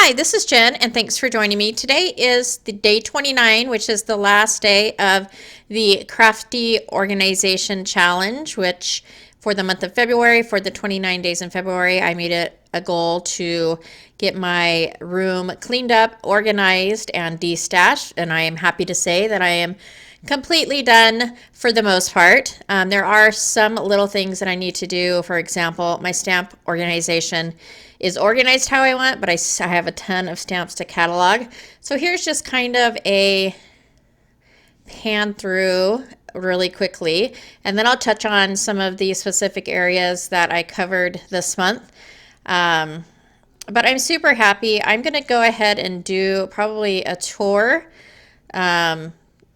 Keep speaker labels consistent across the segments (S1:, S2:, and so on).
S1: Hi, this is Jen, and thanks for joining me. Today is the day 29, which is the last day of the Crafty Organization Challenge, which for the month of February, for the 29 days in February, I made it a goal to get my room cleaned up, organized, and destashed, and I am happy to say that I am completely done for the most part. There are some little things that I need to do. For example, my stamp organization is organized how I want, but I have a ton of stamps to catalog. So here's just kind of a pan through really quickly, and then I'll touch on some of the specific areas that I covered this month. But I'm super happy. I'm going to go ahead and do probably a tour.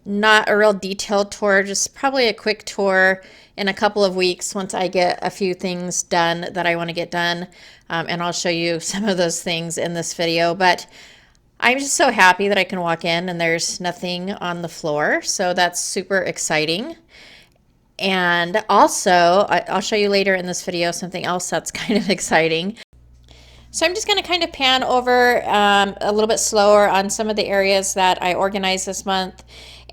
S1: Not a real detailed tour, just probably a quick tour in a couple of weeks once I get a few things done that I want to get done. And I'll show you some of those things in this video. But I'm just so happy that I can walk in and there's nothing on the floor. So that's super exciting. And also, I'll show you later in this video something else that's kind of exciting. So I'm just going to kind of pan over a little bit slower on some of the areas that I organized this month.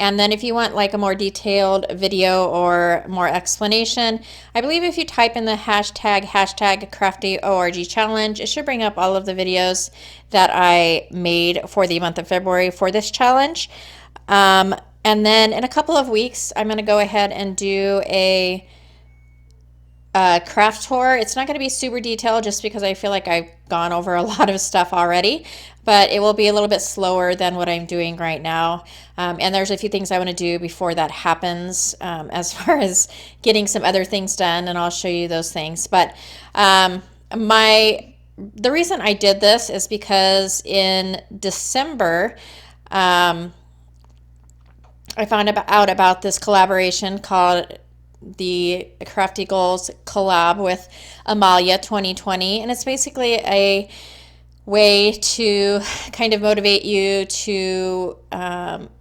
S1: And then if you want like a more detailed video or more explanation, I believe if you type in the hashtag #CraftyORG challenge, it should bring up all of the videos that I made for the month of February for this challenge. And then in a couple of weeks, I'm going to go ahead and do a craft tour. It's not going to be super detailed just because I feel like I've gone over a lot of stuff already, but it will be a little bit slower than what I'm doing right now. And there's a few things I want to do before that happens, as far as getting some other things done, and I'll show you those things. But the reason I did this is because in December, I found out about this collaboration called the Crafty Goals collab with Amalia 2020, and it's basically a way to kind of motivate you to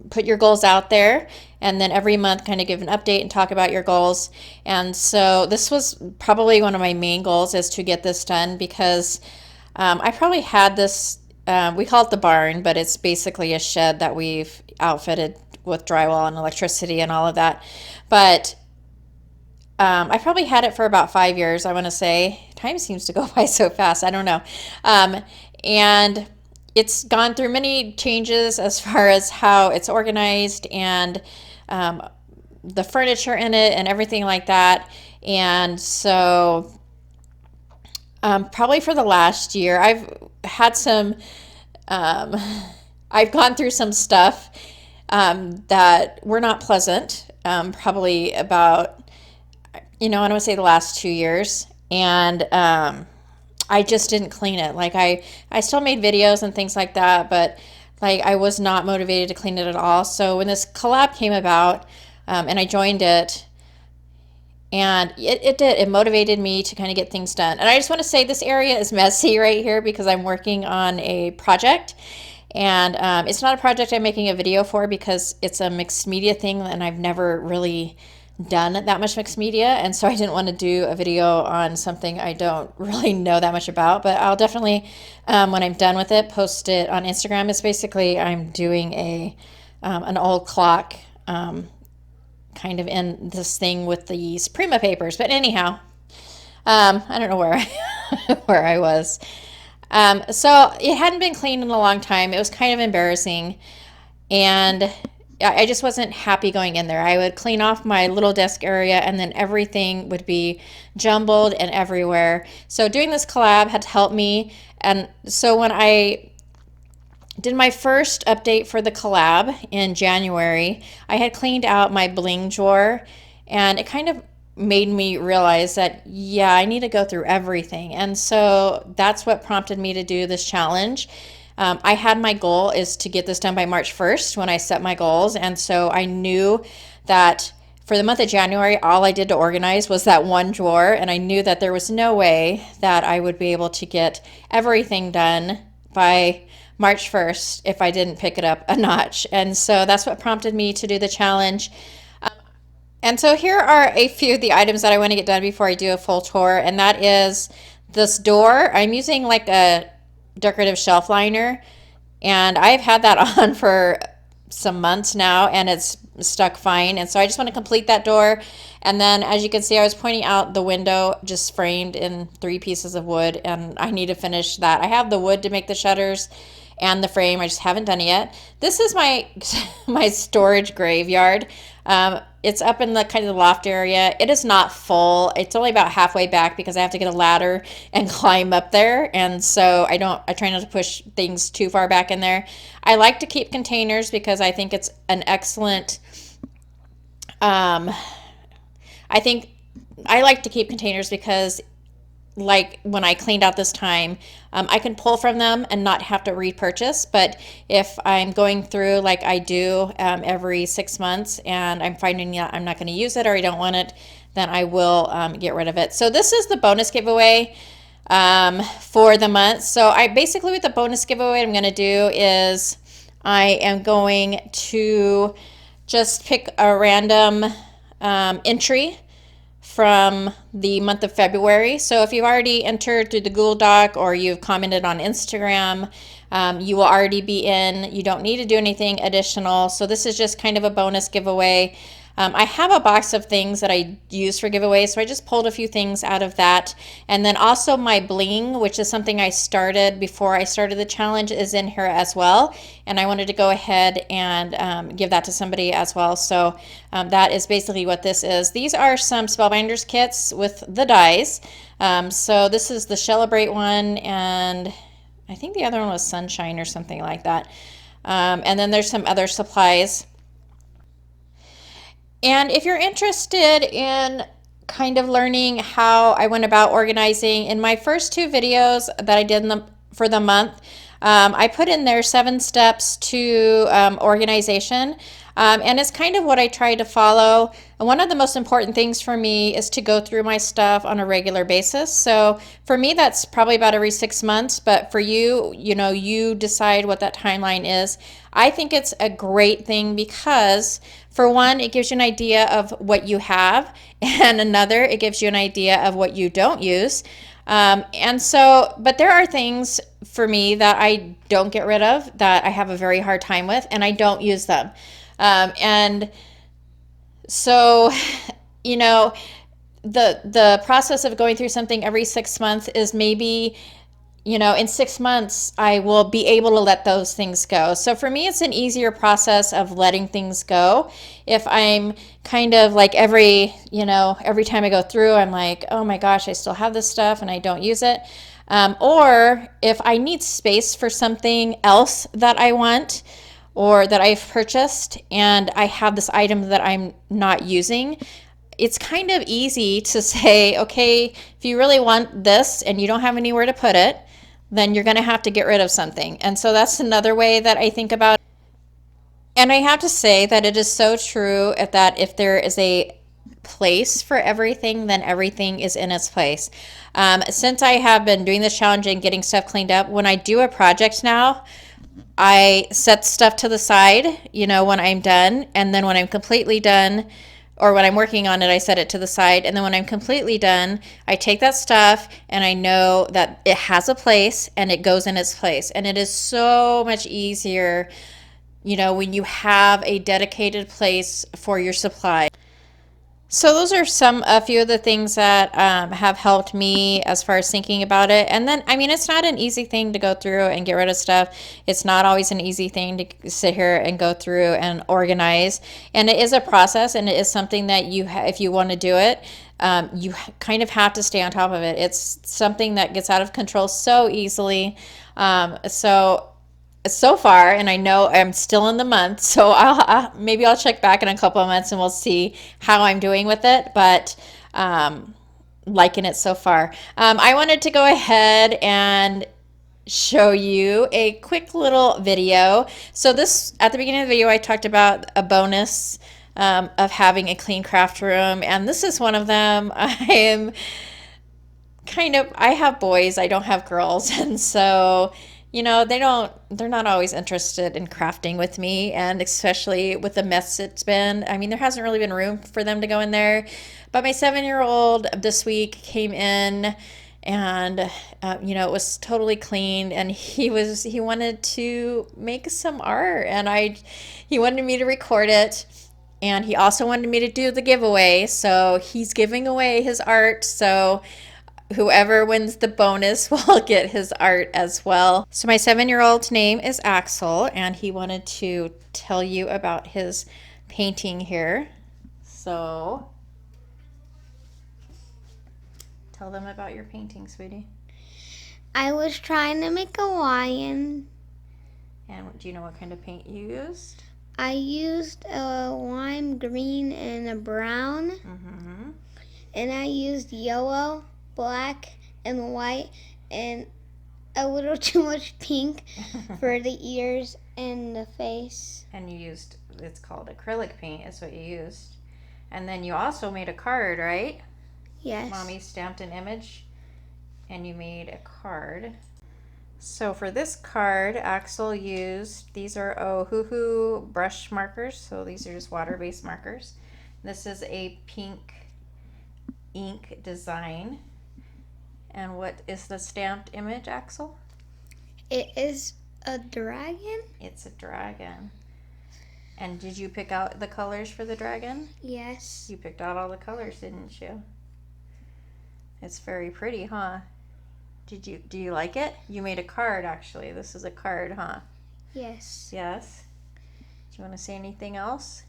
S1: put your goals out there, and then every month kind of give an update and talk about your goals. And so this was probably one of my main goals, is to get this done, because I probably had this, we call it the barn, but it's basically a shed that we've outfitted with drywall and electricity and all of that. But I probably had it for about 5 years, I want to say. Time seems to go by so fast. I don't know. And it's gone through many changes as far as how it's organized and the furniture in it and everything like that. And so probably for the last year, I've had some, I've gone through some stuff that were not pleasant, probably about, I want to say the last 2 years, and I just didn't clean it. Like I still made videos and things like that, but like I was not motivated to clean it at all. So when this collab came about, and I joined it, and it motivated me to kind of get things done. And I just want to say this area is messy right here because I'm working on a project. And it's not a project I'm making a video for because it's a mixed media thing, and I've never really done that much mixed media, and so I didn't want to do a video on something I don't really know that much about. But I'll definitely, when I'm done with it, post it on Instagram. It's basically I'm doing an old clock, kind of in this thing with these Prima papers. But anyhow, I don't know where where I was. So it hadn't been cleaned in a long time. It was kind of embarrassing, and I just wasn't happy going in there. I would clean off my little desk area, and then everything would be jumbled and everywhere. So doing this collab had helped me. And so when I did my first update for the collab in January, I had cleaned out my bling drawer, and it kind of made me realize that, yeah, I need to go through everything. And so that's what prompted me to do this challenge. I had my goal is to get this done by March 1st when I set my goals. And so I knew that for the month of January, all I did to organize was that one drawer. And I knew that there was no way that I would be able to get everything done by March 1st if I didn't pick it up a notch. And so that's what prompted me to do the challenge. And so here are a few of the items that I want to get done before I do a full tour. And that is this door. I'm using like a decorative shelf liner, and I've had that on for some months now, and it's stuck fine. And so I just want to complete that door. And then, as you can see, I was pointing out the window just framed in 3 pieces of wood, and I need to finish that. I have the wood to make the shutters and the frame. I just haven't done it yet. This is my my storage graveyard. It's up in the kind of the loft area. It is not full. It's only about halfway back because I have to get a ladder and climb up there. And so I try not to push things too far back in there. I like to keep containers because I think it's an excellent, I think I like to keep containers because, like when I cleaned out this time, I can pull from them and not have to repurchase. But if I'm going through like I do every 6 months and I'm finding that I'm not going to use it or I don't want it, then I will get rid of it. So this is the bonus giveaway for the month. So I basically, with the bonus giveaway, I'm going to do is I am going to just pick a random entry from the month of February. So if you've already entered through the Google Doc or you've commented on Instagram, you will already be in. You don't need to do anything additional. So this is just kind of a bonus giveaway. I have a box of things that I use for giveaways, so I just pulled a few things out of that. And then also my bling, which is something I started before I started the challenge, is in here as well. And I wanted to go ahead and give that to somebody as well. So that is basically what this is. These are some Spellbinders kits with the dies. So this is the Celebrate one, and I think the other one was Sunshine or something like that. And then there's some other supplies. And if you're interested in kind of learning how I went about organizing, in my first 2 videos that I did for the month, I put in there 7 steps to organization. And it's kind of what I try to follow. And one of the most important things for me is to go through my stuff on a regular basis. So for me, that's probably about every 6 months. But for you, you decide what that timeline is. I think it's a great thing because, for one, it gives you an idea of what you have, and another, it gives you an idea of what you don't use. But there are things for me that I don't get rid of, that I have a very hard time with, and I don't use them. And so, the process of going through something every 6 months is maybe, in 6 months, I will be able to let those things go. So for me, it's an easier process of letting things go. If I'm kind of like every time I go through, I'm like, oh my gosh, I still have this stuff and I don't use it. Or if I need space for something else that I want or that I've purchased and I have this item that I'm not using, it's kind of easy to say, okay, if you really want this and you don't have anywhere to put it, then you're going to have to get rid of something. And so that's another way that I think about it. And I have to say that it is so true that if there is a place for everything, then everything is in its place. Since I have been doing this challenge and getting stuff cleaned up, when I do a project now, I set stuff to the side, when I'm done. And then when I'm completely done, or when I'm working on it, I set it to the side. And then when I'm completely done, I take that stuff and I know that it has a place and it goes in its place. And it is so much easier, when you have a dedicated place for your supply. So those are a few of the things that have helped me as far as thinking about it. And then, it's not an easy thing to go through and get rid of stuff. It's not always an easy thing to sit here and go through and organize. And it is a process, and it is something that if you want to do it, you kind of have to stay on top of it. It's something that gets out of control so easily. So far, and I know I'm still in the month, so maybe I'll check back in a couple of months and we'll see how I'm doing with it, but liking it so far. I wanted to go ahead and show you a quick little video. So at the beginning of the video, I talked about a bonus of having a clean craft room, and this is one of them. I have boys, I don't have girls, and so they're not always interested in crafting with me, and especially with the mess it's been. There hasn't really been room for them to go in there. But my 7-year-old this week came in and it was totally clean, and he wanted to make some art, and he wanted me to record it, and he also wanted me to do the giveaway. So he's giving away his art, so whoever wins the bonus will get his art as well. So my 7-year-old's name is Axel, and he wanted to tell you about his painting here. So tell them about your painting, sweetie.
S2: I was trying to make a lion.
S1: And do you know what kind of paint you used?
S2: I used a lime green and a brown.
S1: Mm-hmm.
S2: And I used yellow, black, and white, and a little too much pink for the ears and the face.
S1: And you used, it's called acrylic paint is what you used. And then you also made a card, right?
S2: Yes.
S1: Mommy stamped an image and you made a card. So for this card, Axel used, these are Ohuhu brush markers. So these are just water-based markers. This is a pink ink design. And what is the stamped image, Axel?
S2: It is a dragon.
S1: It's a dragon. And did you pick out the colors for the dragon?
S2: Yes.
S1: You picked out all the colors, didn't you? It's very pretty, huh? Do you like it? You made a card, actually. This is a card, huh?
S2: Yes.
S1: Yes. Do you want to say anything else?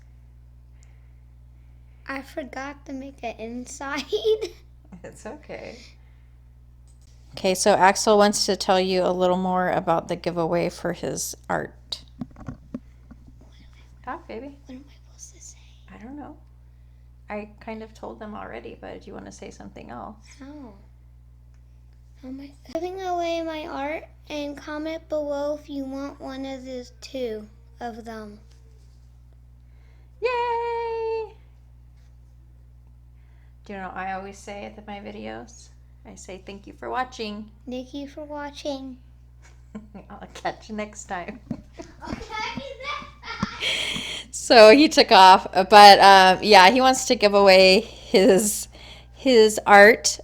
S2: I forgot to make an inside.
S1: It's okay. Okay, so Axel wants to tell you a little more about the giveaway for his art. Talk, baby.
S2: What am I supposed to say?
S1: I don't know. I kind of told them already, but do you want to say something else?
S2: How am I giving away my art? And comment below if you want one of the 2 of them.
S1: Yay! Do you know what I always say at my videos? I say thank you for watching.
S2: Thank you for watching.
S1: I'll catch you next time.
S2: Okay.
S1: So he took off, but yeah, he wants to give away his art.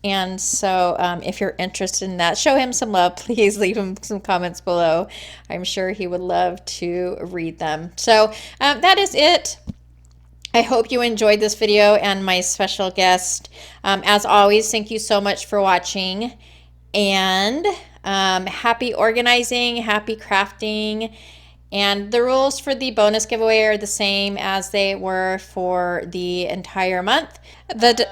S1: And so if you're interested in that, show him some love. Please leave him some comments below. I'm sure he would love to read them. So that is it. I hope you enjoyed this video and my special guest. As always, thank you so much for watching. And happy organizing, happy crafting. And the rules for the bonus giveaway are the same as they were for the entire month. The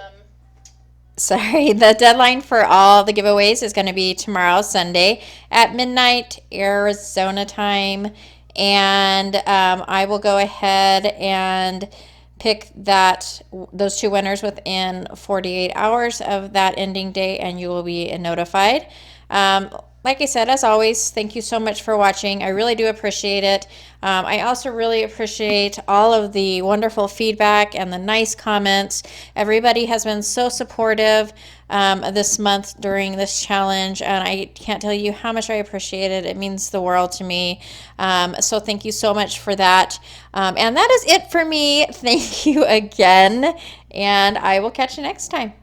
S1: deadline for all the giveaways is going to be tomorrow, Sunday, at midnight, Arizona time. And I will go ahead and pick those 2 winners within 48 hours of that ending date, and you will be notified. Like I said, as always, thank you so much for watching. I really do appreciate it. I also really appreciate all of the wonderful feedback and the nice comments. Everybody has been so supportive this month during this challenge, and I can't tell you how much I appreciate it. It means the world to me. So thank you so much for that. And that is it for me. Thank you again, and I will catch you next time.